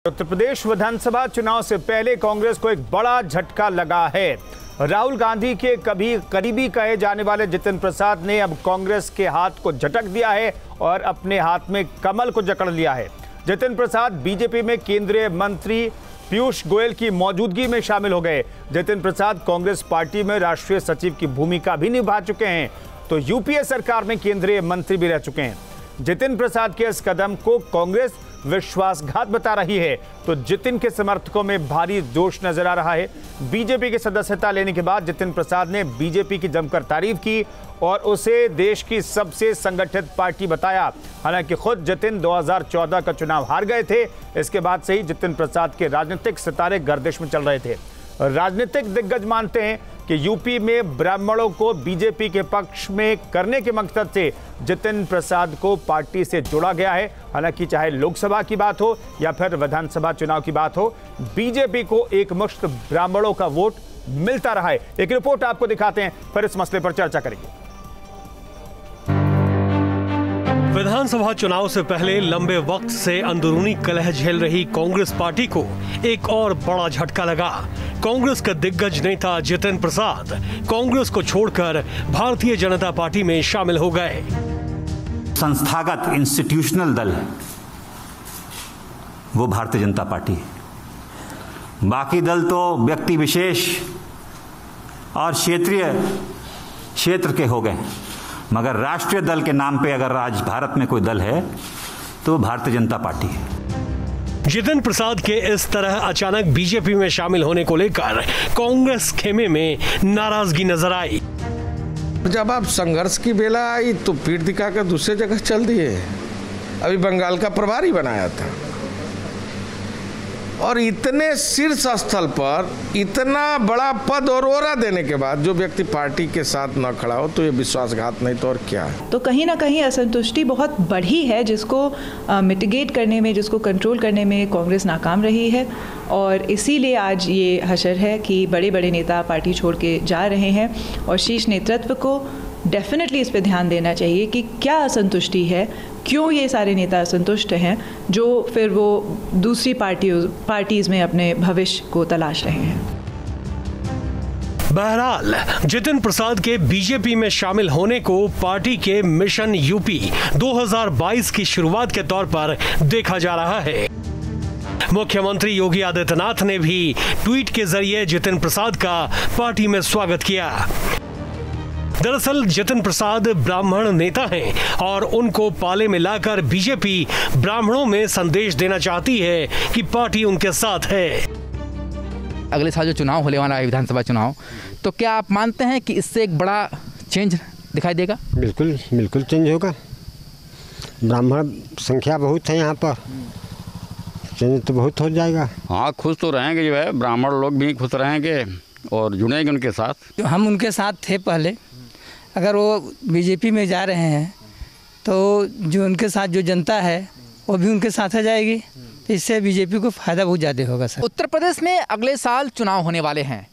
उत्तर प्रदेश विधानसभा चुनाव से पहले कांग्रेस को एक बड़ा झटका लगा है। राहुल गांधी के कभी करीबी कहे जाने वाले जितिन प्रसाद ने अब कांग्रेस के हाथ को झटक दिया है और अपने हाथ में कमल को जकड़ लिया है। जितिन प्रसाद बीजेपी में केंद्रीय मंत्री पीयूष गोयल की मौजूदगी में शामिल हो गए। जितिन प्रसाद कांग्रेस पार्टी में राष्ट्रीय सचिव की भूमिका भी निभा चुके हैं, तो यूपीए सरकार में केंद्रीय मंत्री भी रह चुके हैं। जितिन प्रसाद के इस कदम को कांग्रेस विश्वासघात बता रही है, तो जितिन के समर्थकों में भारी जोश नजर आ रहा है। बीजेपी की सदस्यता लेने के बाद जितिन प्रसाद ने बीजेपी की जमकर तारीफ की और उसे देश की सबसे संगठित पार्टी बताया। हालांकि खुद जितिन 2014 का चुनाव हार गए थे। इसके बाद से ही जितिन प्रसाद के राजनीतिक सितारे गर्दिश में चल रहे थे। राजनीतिक दिग्गज मानते हैं कि यूपी में ब्राह्मणों को बीजेपी के पक्ष में करने के मकसद से जितिन प्रसाद को पार्टी से जोड़ा गया है। हालांकि चाहे लोकसभा की बात हो या फिर विधानसभा चुनाव की बात हो, बीजेपी को एक मुश्त ब्राह्मणों का वोट मिलता रहा है। एक रिपोर्ट आपको दिखाते हैं, फिर इस मसले पर चर्चा करेंगे। विधानसभा चुनाव से पहले लंबे वक्त से अंदरूनी कलह झेल रही कांग्रेस पार्टी को एक और बड़ा झटका लगा। कांग्रेस के दिग्गज नेता जितिन प्रसाद कांग्रेस को छोड़कर भारतीय जनता पार्टी में शामिल हो गए। संस्थागत इंस्टीट्यूशनल दल वो भारतीय जनता पार्टी है, बाकी दल तो व्यक्ति विशेष और क्षेत्र के हो गए, मगर राष्ट्रीय दल के नाम पे अगर आज भारत में कोई दल है तो भारतीय जनता पार्टी है। जितिन प्रसाद के इस तरह अचानक बीजेपी में शामिल होने को लेकर कांग्रेस खेमे में नाराजगी नजर आई। जब आप संघर्ष की बेला आई तो पीठ दिखाकर दूसरे जगह चल दिए। अभी बंगाल का प्रभारी बनाया था और इतने शीर्ष स्थल पर इतना बड़ा पद और ओहरा देने के बाद जो व्यक्ति पार्टी के साथ न खड़ा हो तो ये विश्वासघात नहीं तो और क्या है। तो कहीं ना कहीं असंतुष्टि बहुत बढ़ी है, जिसको मिटिगेट करने में, जिसको कंट्रोल करने में कांग्रेस नाकाम रही है। और इसीलिए आज ये हशर है कि बड़े बड़े नेता पार्टी छोड़ के जा रहे हैं और शीर्ष नेतृत्व को डेफिनेटली इस पे ध्यान देना चाहिए कि क्या असंतुष्टि है, क्यों ये सारे नेता असंतुष्ट हैं, जो फिर वो दूसरी पार्टीज में अपने भविष्य को तलाश रहे हैं। बहरहाल जितिन प्रसाद के बीजेपी में शामिल होने को पार्टी के मिशन यूपी 2022 की शुरुआत के तौर पर देखा जा रहा है। मुख्यमंत्री योगी आदित्यनाथ ने भी ट्वीट के जरिए जितिन प्रसाद का पार्टी में स्वागत किया। दरअसल जितिन प्रसाद ब्राह्मण नेता हैं और उनको पाले में लाकर बीजेपी ब्राह्मणों में संदेश देना चाहती है कि पार्टी उनके साथ है। अगले साल जो चुनाव होने वाला है विधानसभा चुनाव, तो क्या आप मानते हैं कि इससे एक बड़ा चेंज दिखाई देगा? बिल्कुल बिल्कुल चेंज होगा। ब्राह्मण संख्या बहुत है यहाँ पर, चेंज तो बहुत हो जाएगा। हाँ, खुश तो रहेंगे, जो है ब्राह्मण लोग भी खुश रहेंगे और जुड़ेंगे उनके साथ। हम उनके साथ थे पहले, अगर वो बीजेपी में जा रहे हैं तो जो उनके साथ जो जनता है वो भी उनके साथ आ जाएगी, तो इससे बीजेपी को फायदा बहुत ज़्यादा होगा सर। उत्तर प्रदेश में अगले साल चुनाव होने वाले हैं,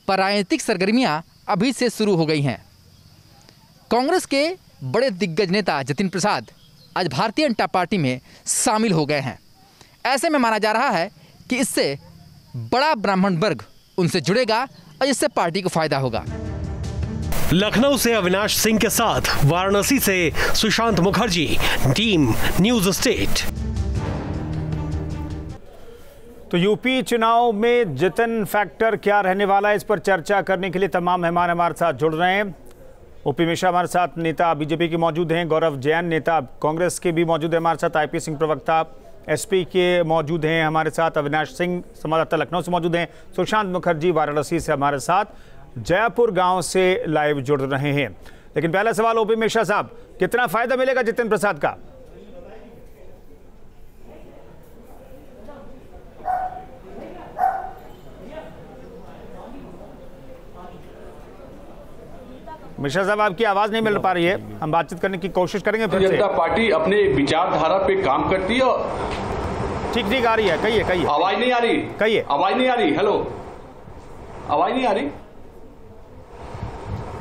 पर राजनीतिक सरगर्मियां अभी से शुरू हो गई हैं। कांग्रेस के बड़े दिग्गज नेता जितिन प्रसाद आज भारतीय जनता पार्टी में शामिल हो गए हैं। ऐसे में माना जा रहा है कि इससे बड़ा ब्राह्मण वर्ग उनसे जुड़ेगा और इससे पार्टी को फायदा होगा। लखनऊ से अविनाश सिंह के साथ वाराणसी से Sushant Mukherjee, team news state. तो यूपी चुनाव में जितिन फैक्टर क्या रहने वाला है, इस पर चर्चा करने के लिए तमाम मेहमान हमारे साथ जुड़ रहे हैं। ओपी मिश्रा हमारे साथ नेता बीजेपी के मौजूद हैं, गौरव जैन नेता कांग्रेस के भी मौजूद हैं हमारे साथ, आईपी सिंह प्रवक्ता एसपी के मौजूद हैं हमारे साथ, अविनाश सिंह संवाददाता लखनऊ से मौजूद हैं, सुशांत मुखर्जी वाराणसी से हमारे साथ, जयपुर गांव से लाइव जुड़ रहे हैं। लेकिन पहला सवाल ओपी मिश्रा साहब, कितना फायदा मिलेगा जितिन प्रसाद का? मिश्रा साहब, आपकी आवाज नहीं मिल पा रही है, हम बातचीत करने की कोशिश करेंगे। भारतीय जनता पार्टी अपने विचारधारा पे काम करती है। ठीक आ रही है, कहिए। आवाज नहीं आ रही, कहिए। आवाज नहीं आ रही, हेलो, आवाज नहीं आ रही।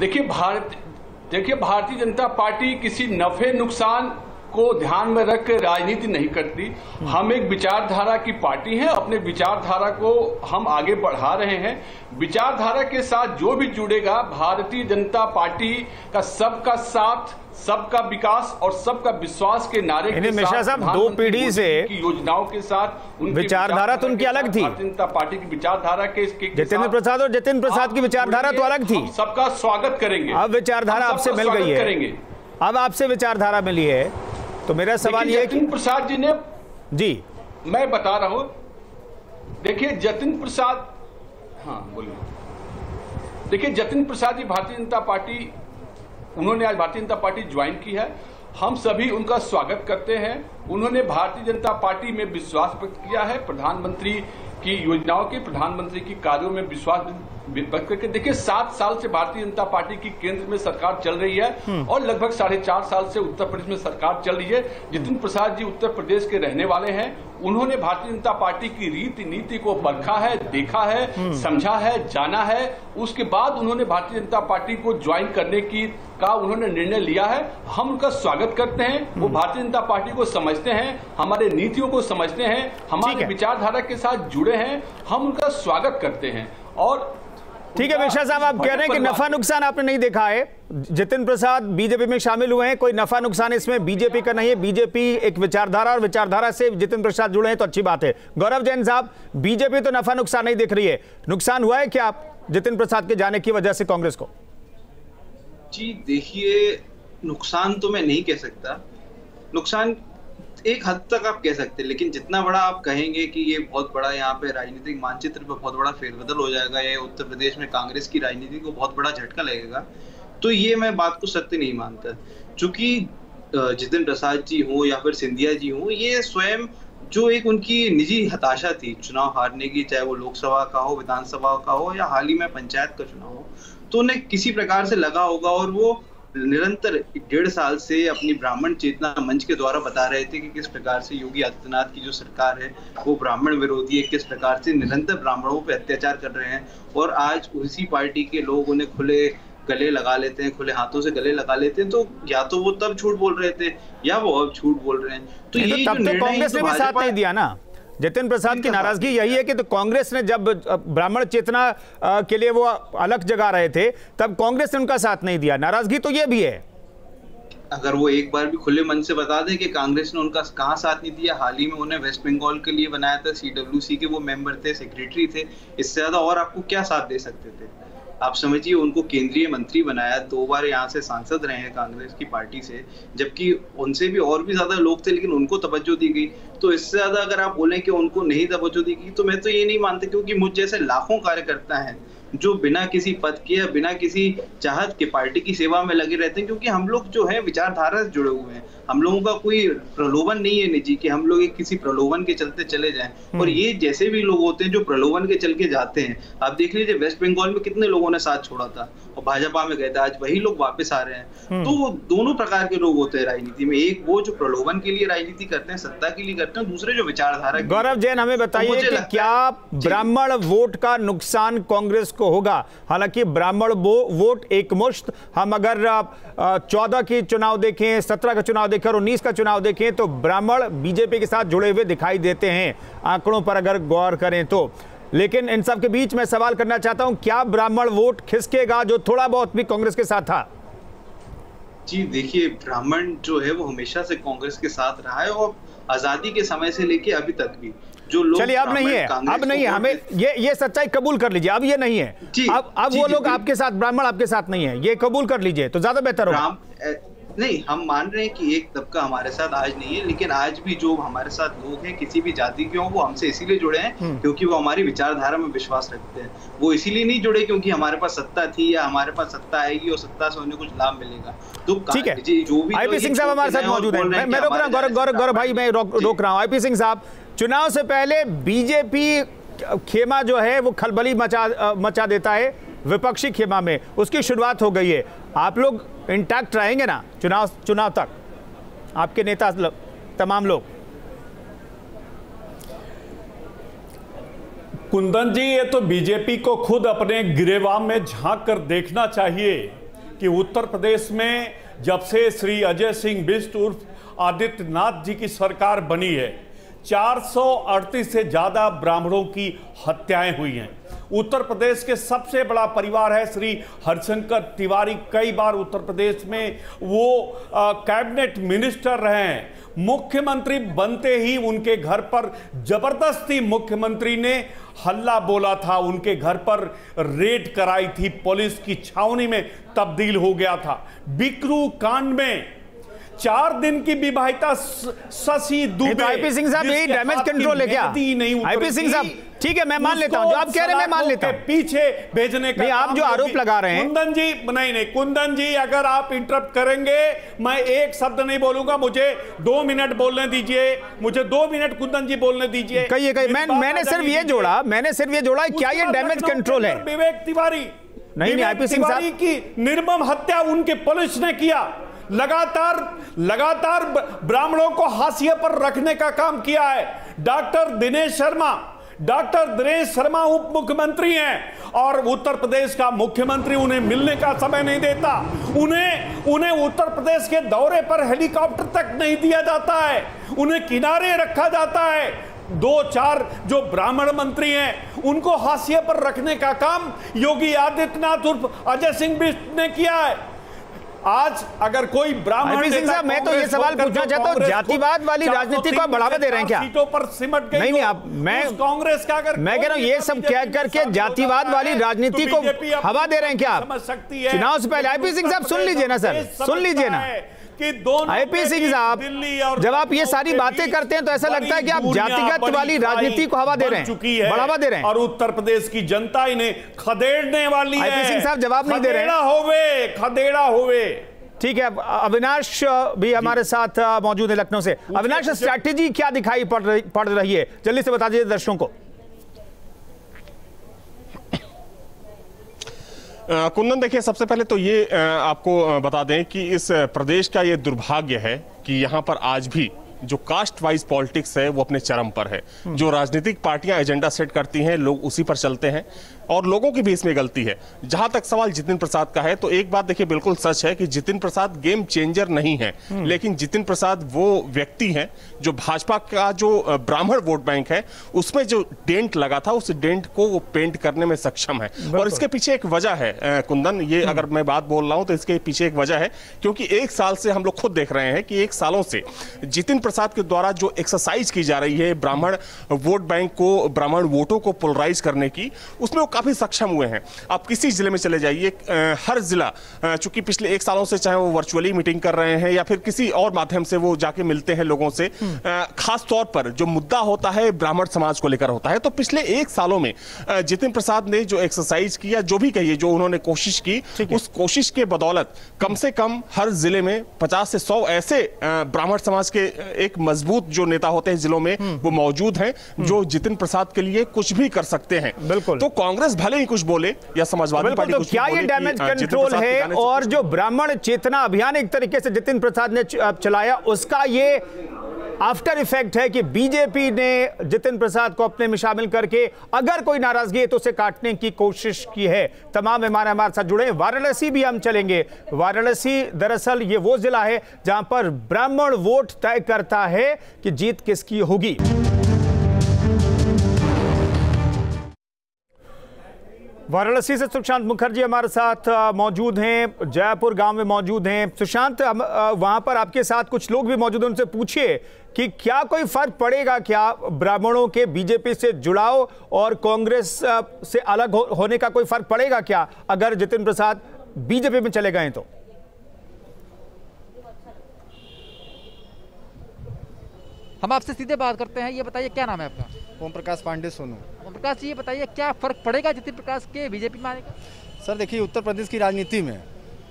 देखिए भारतीय जनता पार्टी किसी नफे नुकसान को ध्यान में रख कर राजनीति नहीं करती। हम एक विचारधारा की पार्टी है, अपने विचारधारा को हम आगे बढ़ा रहे हैं। विचारधारा के साथ जो भी जुड़ेगा, भारतीय जनता पार्टी का सबका साथ, सबका विकास और सबका विश्वास के नारे के मिश्रा साहब, दो पीढ़ी से योजनाओं के साथ उनकी विचारधारा तो उनकी अलग थी। भारतीय जनता पार्टी की विचारधारा के जितेंद्र प्रसाद और जतिन प्रसाद की विचारधारा तो अलग थी। सबका स्वागत करेंगे। अब विचारधारा आपसे मिल गई है, अब आपसे विचारधारा मिली है, तो मेरा सवाल ये है कि जतिन प्रसाद जी ने, जी मैं बता रहा हूं, देखिए जतिन प्रसाद, हाँ बोलिए। देखिए जतिन प्रसाद जी भारतीय जनता पार्टी, उन्होंने आज भारतीय जनता पार्टी ज्वाइन की है। हम सभी उनका स्वागत करते हैं। उन्होंने भारतीय जनता पार्टी में विश्वास व्यक्त किया है, प्रधानमंत्री की योजनाओं के, प्रधानमंत्री की कार्यों में विश्वास व्यक्त करके। देखिए 7 साल से भारतीय जनता पार्टी की केंद्र में सरकार चल रही है और लगभग 4.5 साल से उत्तर प्रदेश में सरकार चल रही है। जतिन प्रसाद जी उत्तर प्रदेश के रहने वाले हैं। उन्होंने भारतीय जनता पार्टी की रीति नीति को परखा है, देखा है, समझा है, जाना है। उसके बाद उन्होंने भारतीय जनता पार्टी को ज्वाइन करने का उन्होंने निर्णय लिया है। हम उनका स्वागत करते हैं। वो भारतीय जनता पार्टी को समझते हैं, हमारे नीतियों को समझते हैं, हमारे विचारधारा के साथ जुड़े हैं। हम उनका स्वागत करते हैं। और ठीक है मिश्रा साहब, आप कह रहे हैं कि नफा नुकसान आपने नहीं देखा है। जतिन प्रसाद बीजेपी में शामिल हुए हैं, कोई नफा नुकसान इसमें बीजेपी का नहीं है। बीजेपी एक विचारधारा और विचारधारा से जतिन प्रसाद जुड़े हैं तो अच्छी बात है। गौरव जैन साहब, बीजेपी तो नफा नुकसान नहीं दिख रही है, नुकसान हुआ है क्या आप जतिन प्रसाद के जाने की वजह से कांग्रेस को? जी देखिए, नुकसान तो मैं नहीं कह सकता, नुकसान एक हद तक आप कह सकते हैं, लेकिन जितना बड़ा आप कहेंगे कि ये बहुत बड़ा यहाँ पे राजनीतिक मानचित्र पे बहुत बड़ा फेरबदल हो जाएगा, ये उत्तर प्रदेश में कांग्रेस की राजनीति को बहुत बड़ा झटका लगेगा, तो ये मैं बात को सत्य नहीं मानता। चूंकि जितेंद्र प्रसाद जी हो या फिर सिंधिया जी हो, ये स्वयं जो एक उनकी निजी हताशा थी चुनाव हारने की, चाहे वो लोकसभा का हो, विधानसभा का हो या हाल ही में पंचायत का चुनाव हो, तो उन्हें किसी प्रकार से लगा होगा और वो निरंतर 1.5 साल से अपनी ब्राह्मण चेतना मंच के द्वारा बता रहे थे कि किस प्रकार से योगी आदित्यनाथ की जो सरकार है वो ब्राह्मण विरोधी है, किस प्रकार से निरंतर ब्राह्मणों पे अत्याचार कर रहे हैं। और आज उसी पार्टी के लोग उन्हें खुले गले लगा लेते हैं, खुले हाथों से गले लगा लेते हैं। तो या तो वो तब झूठ बोल रहे थे या वो अब झूठ बोल रहे हैं। तो ये तब तो कांग्रेस ने भी साथ नहीं दिया ना। जतिन प्रसाद की नाराजगी यही है कि तो कांग्रेस ने जब ब्राह्मण चेतना के लिए वो अलग जगा रहे थे, तब कांग्रेस ने उनका साथ नहीं दिया। नाराजगी तो ये भी है। अगर वो एक बार भी खुले मन से बता दे कि कांग्रेस ने उनका कहाँ साथ नहीं दिया। हाल ही में उन्हें वेस्ट बंगाल के लिए बनाया था, CWC के वो मेंबर थे, सेक्रेटरी थे, इससे ज्यादा और आपको क्या साथ दे सकते थे? आप समझिए, उनको केंद्रीय मंत्री बनाया, 2 बार यहाँ से सांसद रहे हैं कांग्रेस की पार्टी से, जबकि उनसे भी और भी ज्यादा लोग थे, लेकिन उनको तवज्जो दी गई। तो इससे ज्यादा अगर आप बोलें कि उनको नहीं तवज्जो दी गई, तो मैं तो ये नहीं मानता, क्योंकि मुझ जैसे लाखों कार्यकर्ता हैं जो बिना किसी पद के या बिना किसी चाहत के पार्टी की सेवा में लगे रहते हैं, क्योंकि हम लोग जो है विचारधारा से जुड़े हुए हैं। हम लोगों का कोई प्रलोभन नहीं है निजी कि हम लोग एक किसी प्रलोभन के चलते चले जाएं। और ये जैसे भी लोग होते हैं जो प्रलोभन के चल के जाते हैं, आप देख लीजिए वेस्ट बंगाल में कितने लोगों ने साथ छोड़ा था और भाजपा में गए थे, आज वही लोग वापस आ रहे हैं। तो दोनों प्रकार के लोग होते हैं राजनीति में, एक वो जो प्रलोभन के लिए राजनीति करते हैं, सत्ता के लिए करते हैं, दूसरे जो विचारधारा। गौरव जैन, हमें बताइए कि क्या ब्राह्मण वोट का नुकसान कांग्रेस को होगा? हालांकि ब्राह्मण वोट एकमुश्त, हम अगर 14 की चुनाव देखें, 17 का चुनाव देखें और 19 का चुनाव देखें, तो ब्राह्मण बीजेपी के साथ जुड़े हुए दिखाई देते हैं आंकड़ों पर अगर गौर करें तो। लेकिन इन सब के बीच मैं सवाल करना चाहता हूं, क्या ब्राह्मण वोट खिसकेगा जो थोड़ा बहुत भी कांग्रेस के साथ था? जी देखिए, ब्राह्मण जो है वो हमेशा से कांग्रेस के साथ रहा है और आजादी के समय से लेके अभी तक भी जो लोग, चलिए अब नहीं है, अब नहीं है, हमें ये सच्चाई कबूल कर लीजिए, अब ये नहीं है। अब वो लोग आपके साथ, ब्राह्मण आपके साथ नहीं है, ये कबूल कर लीजिए तो ज्यादा बेहतर होगा। नहीं, हम मान रहे हैं कि एक तबका हमारे साथ आज नहीं है, लेकिन आज भी जो हमारे साथ लोग हैं किसी भी जाति के हों, वो हमसे इसीलिए जुड़े हैं क्योंकि वो हमारी विचारधारा में विश्वास रखते हैं। वो इसीलिए नहीं जुड़े क्योंकि हमारे पास सत्ता थी या हमारे पास सत्ता आएगी और सत्ता से उन्हें कुछ लाभ मिलेगा। तो ठीक है, जो भी आईपी सिंह साहब हमारे साथ मौजूद हैं, मैं रोक रहा हूँ, गौरव भाई मैं रोक रहा हूँ। आईपी सिंह साहब, चुनाव से पहले बीजेपी खेमा जो है वो खलबली मचा देता है विपक्षी खेमा में, उसकी शुरुआत हो गई है। आप लोग इंटैक्ट रहेंगे ना चुनाव तक, आपके नेता तमाम लोग? कुंदन जी, ये तो बीजेपी को खुद अपने गिरेबान में झांक कर देखना चाहिए कि उत्तर प्रदेश में जब से श्री अजय सिंह बिष्ट उर्फ आदित्यनाथ जी की सरकार बनी है 438 से ज्यादा ब्राह्मणों की हत्याएं हुई हैं। उत्तर प्रदेश के सबसे बड़ा परिवार है श्री हरिशंकर तिवारी, कई बार उत्तर प्रदेश में वो कैबिनेट मिनिस्टर रहे हैं। मुख्यमंत्री बनते ही उनके घर पर जबरदस्ती मुख्यमंत्री ने हल्ला बोला था, उनके घर पर रेड कराई थी, पुलिस की छावनी में तब्दील हो गया था। बिकरू कांड में 4 दिन की विवाहिता शशि दुबे, आईपी सिंह साहब यही डैमेज कंट्रोल है क्या? आईपी सिंह साहब ठीक है, मैं मान लेता हूं जो आप कह रहे हैं, मैं मान लेता हूं। पीछे भेजने का आप जो आरोप लगा रहे हैं कुंदन जी, नहीं कुंदन जी, अगर आप इंटरप्ट करेंगे मैं एक शब्द नहीं बोलूंगा, मुझे 2 मिनट बोलने दीजिए, मुझे 2 मिनट कुंदन जी बोलने दीजिए। कहिए मैंने सिर्फ ये जोड़ा क्या ये डैमेज कंट्रोल है? विवेक तिवारी नहीं आईपी सिंह साहब की निर्मम हत्या उनके पुलिस ने किया। लगातार ब्राह्मणों को हाशिए पर रखने का काम किया है। डॉक्टर दिनेश शर्मा उप मुख्यमंत्री हैं और उत्तर प्रदेश का मुख्यमंत्री उन्हें मिलने का समय नहीं देता। उन्हें उत्तर प्रदेश के दौरे पर हेलीकॉप्टर तक नहीं दिया जाता है, उन्हें किनारे रखा जाता है। 2-4 जो ब्राह्मण मंत्री हैं उनको हाशिए पर रखने का काम योगी आदित्यनाथ उर्फ अजय सिंह बिष्ट ने किया है। आज अगर कोई ब्राह्मण सिंह साहब, मैं तो ये सवाल पूछना चाहता हूँ, जातिवाद वाली राजनीति को बढ़ावा दे रहे हैं क्या? सीटों पर सिमट गई। नहीं आप मैं कांग्रेस का अगर मैं कह रहा हूँ ये सब कह करके जातिवाद वाली राजनीति को हवा दे रहे हैं क्या? समझ सकती है चुनाव से पहले आईपी सिंह साहब सुन लीजिए ना सर, सुन लीजिए ना आईपी सिंह साहब, जब आप ये सारी बातें करते हैं तो ऐसा लगता है कि आप जातिगत वाली राजनीति को हवा दे रहे हैं, बढ़ावा दे रहे हैं। और उत्तर प्रदेश की जनता इन्हें खदेड़ने वाली है। आईपी सिंह साहब जवाब नहीं दे रहे हैं। खदेड़ा होवे। ठीक है, अविनाश भी हमारे साथ मौजूद है लखनऊ से। अविनाश, स्ट्रैटेजी क्या दिखाई पड़ रही है, जल्दी से बता दीजिए दर्शकों को। कुंदन, देखिए सबसे पहले तो ये आपको बता दें कि इस प्रदेश का ये दुर्भाग्य है कि यहाँ पर आज भी जो कास्ट वाइज पॉलिटिक्स है वो अपने चरम पर है। जो राजनीतिक पार्टियां एजेंडा सेट करती हैं, लोग उसी पर चलते हैं और लोगों की भी इसमें गलती है। जहां तक सवाल जितिन प्रसाद का है, तो एक बात देखिए बिल्कुल सच है कि जितिन प्रसाद गेम चेंजर नहीं है, लेकिन जितिन प्रसाद वो व्यक्ति हैं जो भाजपा का जो ब्राह्मण वोट बैंक है उसमें जो डेंट लगा था उस डेंट को वो पेंट करने में सक्षम है। और इसके पीछे एक वजह है कुंदन, ये अगर मैं बात बोल रहा हूं तो इसके पीछे एक वजह है, क्योंकि 1 साल से हम लोग खुद देख रहे हैं कि 1 सालों से जितिन प्रसाद के द्वारा जो एक्सरसाइज की जा रही है ब्राह्मण वोट बैंक को, ब्राह्मण वोटों को पोलराइज करने की, उसमें वो काफी सक्षम हुए हैं। आप किसी जिले में चले जाइए, हर जिला चूंकि पिछले 1 सालों से चाहे वो वर्चुअली मीटिंग कर रहे हैं या फिर किसी और माध्यम से वो जाके मिलते हैं लोगों से, खास तौर पर जो मुद्दा होता है ब्राह्मण समाज को लेकर होता है। तो पिछले 1 सालों में जितिन प्रसाद ने जो एक्सरसाइज किया, जो भी कहिए, जो उन्होंने कोशिश की, उस कोशिश के बदौलत कम से कम हर जिले में 50 से 100 ऐसे ब्राह्मण समाज के एक मजबूत जो नेता होते हैं जिलों में वो मौजूद हैं जो जितिन प्रसाद के लिए कुछ भी कर सकते हैं। बिल्कुल। तो कांग्रेस भले ही कुछ बोले या समाजवादी पार्टी कुछ क्या ये डैमेज कंट्रोल है? और जो ब्राह्मण चेतना अभियान एक तरीके से जितिन प्रसाद ने चलाया, उसका ये आफ्टर इफेक्ट है कि बीजेपी ने जितिन प्रसाद को अपने में शामिल करके अगर कोई नाराजगी है तो उसे काटने की कोशिश की है। तमाम मेहमान हमारे साथ जुड़े हैं, वाराणसी भी हम चलेंगे। वाराणसी दरअसल ये वो जिला है जहां पर ब्राह्मण वोट तय करता है कि जीत किसकी होगी। वाराणसी से सुशांत मुखर्जी हमारे साथ मौजूद हैं, जयपुर गांव में मौजूद हैं। सुशांत, वहां पर आपके साथ कुछ लोग भी मौजूद हैं, उनसे पूछिए कि क्या कोई फर्क पड़ेगा क्या ब्राह्मणों के बीजेपी से जुड़ाव और कांग्रेस से अलग होने का कोई फर्क पड़ेगा क्या अगर जितिन प्रसाद बीजेपी में चले गए तो? हम आपसे सीधे बात करते हैं, ये बताइए क्या नाम है आपका? ओम प्रकाश पांडे सोनू। ओम प्रकाश जी, ये बताइए क्या फर्क पड़ेगा जितिन प्रकाश के बीजेपी में आने का? सर देखिए, उत्तर प्रदेश की राजनीति में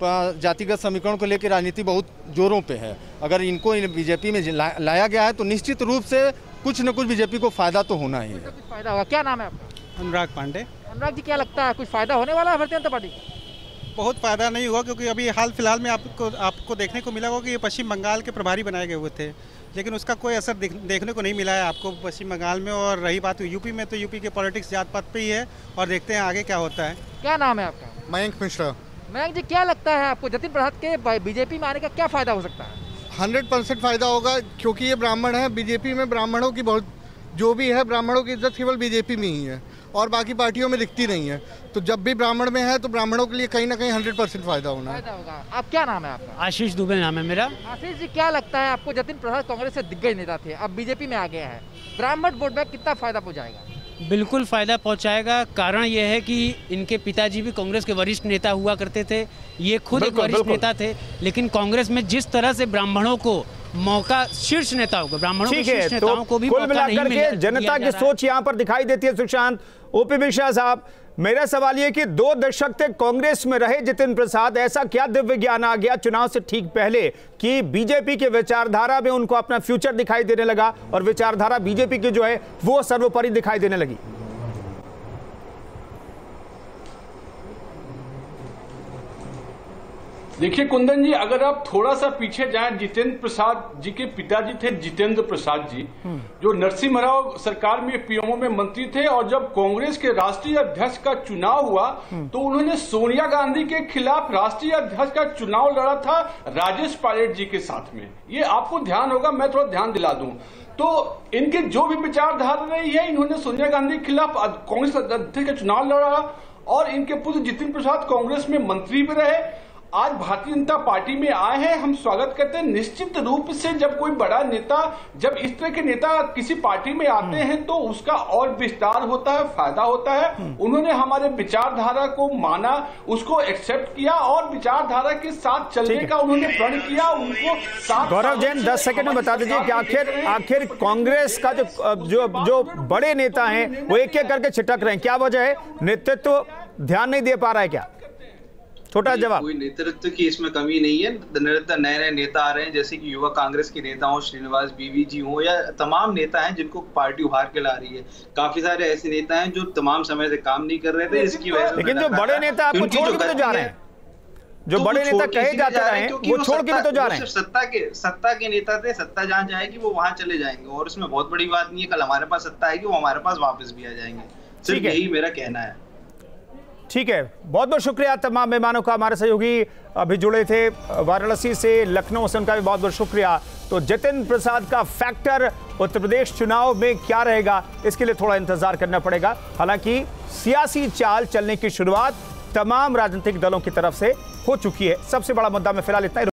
जातिगत समीकरण को लेकर राजनीति बहुत जोरों पे है। अगर इनको बीजेपी में लाया गया है तो निश्चित रूप से कुछ न कुछ बीजेपी को फायदा तो होना ही है। कुछ फायदा होगा। क्या नाम है आपका? अनुराग पांडे। अनुराग जी, क्या लगता है कुछ फायदा होने वाला है भारतीय जनता पार्टी? बहुत फायदा नहीं हुआ, क्योंकि अभी हाल फिलहाल में आपको देखने को मिला होगा कि ये पश्चिम बंगाल के प्रभारी बनाए गए हुए थे, लेकिन उसका कोई असर देखने को नहीं मिला है आपको पश्चिम बंगाल में। और रही बात यूपी में, तो यूपी के पॉलिटिक्स जात पात पे ही है और देखते हैं आगे क्या होता है। क्या नाम है आपका? मयंक मिश्रा। मयंक जी, क्या लगता है आपको जितिन प्रसाद के बीजेपी में आने का क्या फायदा हो सकता है? 100% फ़ायदा होगा, क्योंकि ये ब्राह्मण है। बीजेपी में ब्राह्मणों की बहुत, जो भी है ब्राह्मणों की इज्जत केवल बीजेपी में ही है और बाकी पार्टियों में दिखती नहीं है। तो जब भी ब्राह्मण में है तो ब्राह्मणों के लिए कहीं ना कहीं 100% फ़ायदा होना है। आप क्या नाम है आपका? आशीष दुबे नाम है मेरा। आशीष जी, क्या लगता है आपको? जतिन प्रसाद कांग्रेस से दिग्गज नेता थे, अब बीजेपी में आ गए हैं, ब्राह्मण वोट बैंक कितना फायदा पहुंचाएगा? बिल्कुल फ़ायदा पहुंचाएगा। कारण ये है कि इनके पिताजी भी कांग्रेस के वरिष्ठ नेता हुआ करते थे, ये खुद एक वरिष्ठ नेता थे, लेकिन कांग्रेस में जिस तरह से ब्राह्मणों को मौका, शीर्ष नेताओं को, ब्राह्मणों के शीर्ष नेताओं को भी कुल मिलाकर के जनता की सोच यहां पर दिखाई देती है। सुशांत, ओपी मिश्रा साहब, मेरा सवाल ये कि 2 दशक तक कांग्रेस में रहे जतिन प्रसाद, ऐसा क्या दिव्य ज्ञान आ गया चुनाव से ठीक पहले कि बीजेपी के विचारधारा में उनको अपना फ्यूचर दिखाई देने लगा और विचारधारा बीजेपी की जो है वो सर्वोपरि दिखाई देने लगी? देखिए कुंदन जी, अगर आप थोड़ा सा पीछे जाएं, जितेंद्र प्रसाद जी के पिताजी थे जितेंद्र प्रसाद जी, जो नरसिम्हा राव सरकार में पीएमओ में मंत्री थे, और जब कांग्रेस के राष्ट्रीय अध्यक्ष का चुनाव हुआ तो उन्होंने सोनिया गांधी के खिलाफ राष्ट्रीय अध्यक्ष का चुनाव लड़ा था राजेश पायलट जी के साथ में। ये आपको ध्यान होगा, मैं थोड़ा ध्यान दिला दूं तो इनके जो भी विचारधारा रही है, इन्होंने सोनिया गांधी के खिलाफ कांग्रेस अध्यक्ष का चुनाव लड़ा और इनके पुत्र जितेंद्र प्रसाद कांग्रेस में मंत्री भी रहे। आज भारतीय जनता पार्टी में आए हैं, हम स्वागत करते हैं। निश्चित रूप से जब कोई बड़ा नेता, जब इस तरह के नेता किसी पार्टी में आते हैं तो उसका और विस्तार होता है, फायदा होता है। उन्होंने हमारे विचारधारा को माना, उसको एक्सेप्ट किया और विचारधारा के साथ चलने का उन्होंने प्रण किया। उनको गौरव जैन 10 सेकंड में बता दीजिए कि आखिर कांग्रेस का जो बड़े नेता हैं वो एक एक करके छिटक रहे हैं, क्या वजह है? नेतृत्व ध्यान नहीं दे पा रहा है क्या? छोटा जवाब। कोई नेतृत्व की इसमें कमी नहीं है, निरंतर नए नए नेता आ रहे हैं, जैसे कि युवा कांग्रेस के नेता हो, श्रीनिवास बीवी जी हो, या तमाम नेता हैं जिनको पार्टी उभार के ला रही है। काफी सारे ऐसे नेता हैं जो तमाम समय से काम नहीं कर रहे थे, इसकी वजह से। लेकिन जो बड़े नेता आपको छोड़ के भी तो जा रहे हैं, जो बड़े नेता कहे जाते रहे हैं वो छोड़ के भी तो जा रहे हैं। सत्ता के नेता थे, सत्ता जहां जाएगी वो वहां चले जाएंगे, और इसमें बहुत बड़ी बात नहीं है। कल हमारे पास सत्ता आएगी, वो हमारे पास वापस भी आ जाएंगे। सिर्फ यही मेरा कहना है। ठीक है, बहुत बहुत शुक्रिया तमाम मेहमानों का। हमारे सहयोगी अभी जुड़े थे वाराणसी से, लखनऊ से, उनका भी बहुत बहुत शुक्रिया। तो जतिन प्रसाद का फैक्टर उत्तर प्रदेश चुनाव में क्या रहेगा, इसके लिए थोड़ा इंतजार करना पड़ेगा। हालांकि सियासी चाल चलने की शुरुआत तमाम राजनीतिक दलों की तरफ से हो चुकी है। सबसे बड़ा मुद्दा में फिलहाल इतना ही।